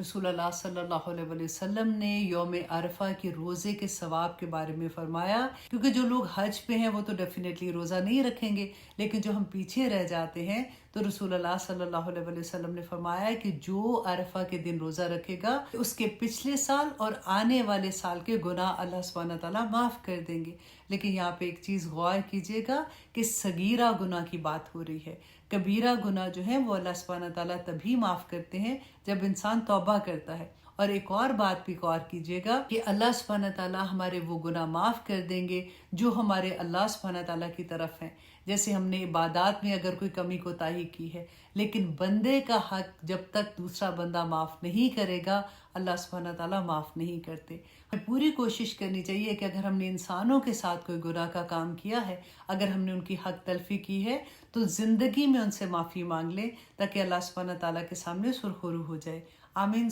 रसूल अल्लाह सल्लल्लाहु अलैहि वसल्लम ने यौम अरफा के रोज़े के सवाब के बारे में फरमाया, क्योंकि जो लोग हज पे हैं वो तो डेफिनेटली रोज़ा नहीं रखेंगे, लेकिन जो हम पीछे रह जाते हैं तो रसूल अल्लाह सल्लल्लाहु अलैहि वसल्लम ने फरमाया कि जो अरफा के दिन रोज़ा रखेगा उसके पिछले साल और आने वाले साल के गुनाह अल्लाह सुब्हानहू तआला माफ़ कर देंगे। लेकिन यहाँ पे एक चीज़ गौर कीजिएगा कि सगीरा गुनाह की बात हो रही है। कबीरा गुनाह जो है वो अल्लाह सुब्हानहू तआला तभी माफ़ करते हैं जब इंसान तौबा करता है। और एक और बात भी गौर कीजिएगा कि अल्लाह सुब्हानहू तआला हमारे वो गुनाह माफ़ कर देंगे जो हमारे अल्लाह सुब्हानहू तआला की तरफ हैं। जैसे हमने इबादत में अगर कोई कमी कोताही की है, लेकिन बंदे का हक जब तक दूसरा बंदा माफ़ नहीं करेगा अल्लाह सुब्हानहू तआला माफ़ नहीं करते। हमें पूरी कोशिश करनी चाहिए कि अगर हमने इंसानों के साथ कोई गुनाह का काम किया है, अगर हमने उनकी हक तलफी की है, तो ज़िंदगी में उनसे माफ़ी मांग लें ताकि अल्लाह सुब्हानहू तआला के सामने सुरखरू हो जाए। आमीन।